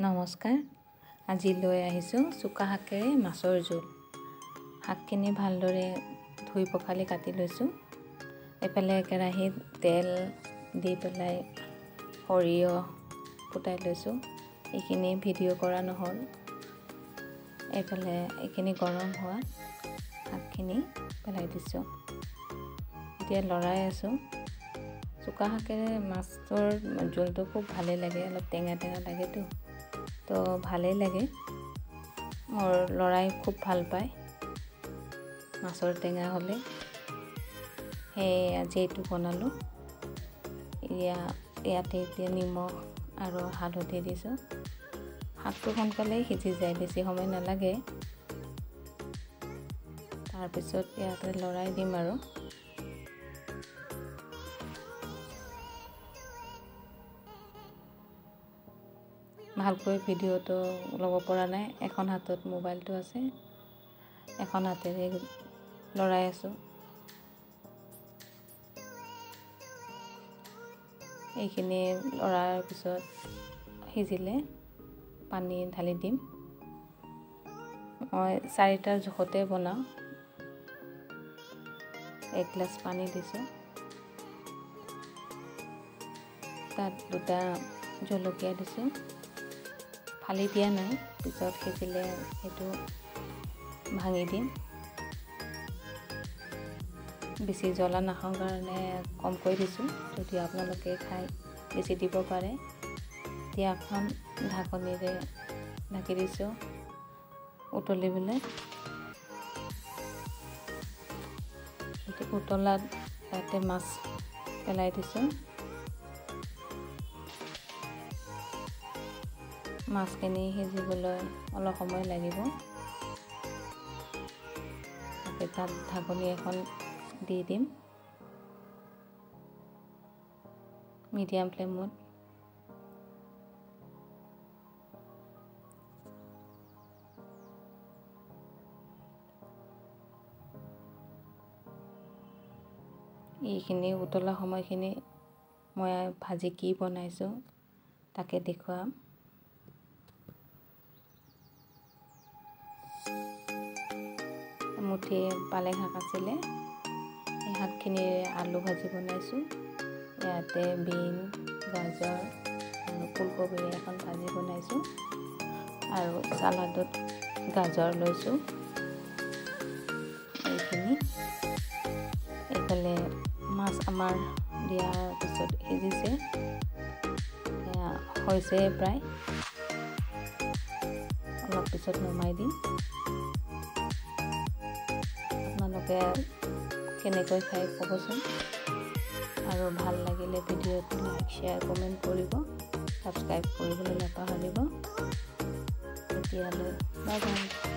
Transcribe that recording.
নমস্কাৰ। আজি লৈ আহিছোঁ চুকা শাকেৰে মাছৰ জোল। শাকখিনি ভালদৰে ধুই পখালি কাটি লৈছোঁ। এইফালে কেৰাহীত তেল দি পেলাই সৰিয়হ ফুটাই লৈছোঁ। এইখিনি ভিডিঅ' কৰা নহ'ল। এইফালে এইখিনি গৰম হোৱাত শাকখিনি পেলাই দিছোঁ। এতিয়া লৰাই আছোঁ। চুকা শাকেৰে মাছৰ জোলটো খুব ভালেই লাগে, অলপ টেঙা টেঙা লাগেতো, তো ভালেই লাগে। মোৰ ল'ৰাই খুব ভাল পায় মাছৰ টেঙা হ'লে, সেয়ে আজি এইটো বনালোঁ। ইয়াতে এতিয়া নিমখ আৰু হালধি দিছোঁ। শাকটো সোনকালেই সিজি যায়, বেছি সময় নালাগে। তাৰপিছত ইয়াতে লৰাই দিম আৰু ভালকৈ ভিডিঅ'টো ল'ব পৰা নাই, এখন হাতত মোবাইলটো আছে, এখন হাতেৰে লৰাই আছোঁ। এইখিনি লৰাৰ পিছত সিজিলে পানী ঢালি দিম। মই 4টাৰ জোখতে বনাওঁ। 1 গ্লাছ পানী দিছোঁ। তাত 2টা জলকীয়া দিছোঁ, ফালি দিয়া নাই, পিছত সিজিলে সেইটো ভাঙি দিম। বেছি জ্বলা নাখাওঁ কাৰণে কমকৈ দিছোঁ, যদি আপোনালোকে খাই বেছি দিব পাৰে। এতিয়া এখন ঢাকনিৰে ঢাকি দিছোঁ উতলিবলৈ। উতলাত তাতে মাছ পেলাই দিছোঁ। মাছখিনি সিজিবলৈ অলপ সময় লাগিব। তাত ঢাকনি এখন দি দিম মিডিয়াম ফ্লেমত। এইখিনি উতলা সময়খিনি মই ভাজি কি বনাইছোঁ তাকে দেখুৱাম। মুঠি পালেং শাক আছিলে, এই শাকখিনিৰে আলু ভাজি বনাইছোঁ। ইয়াতে বিন, গাজৰ আৰু ফুলকবিৰে এখন ভাজি বনাইছোঁ, আৰু চালাডত গাজৰ লৈছোঁ। এইখিনি এইফালে মাছ আমাৰ দিয়াৰ পিছত সিজিছে, হৈছে প্ৰায়, অলপ পিছত নমাই দিম। আপোনালোকে কেনেকৈ খাই ক'বচোন, আৰু ভাল লাগিলে ভিডিঅ'টো লাইক, শ্বেয়াৰ, কমেণ্ট কৰিব, ছাবস্ক্ৰাইব কৰিবলৈ নাপাহৰিব। তেতিয়ালৈ বাই বাই।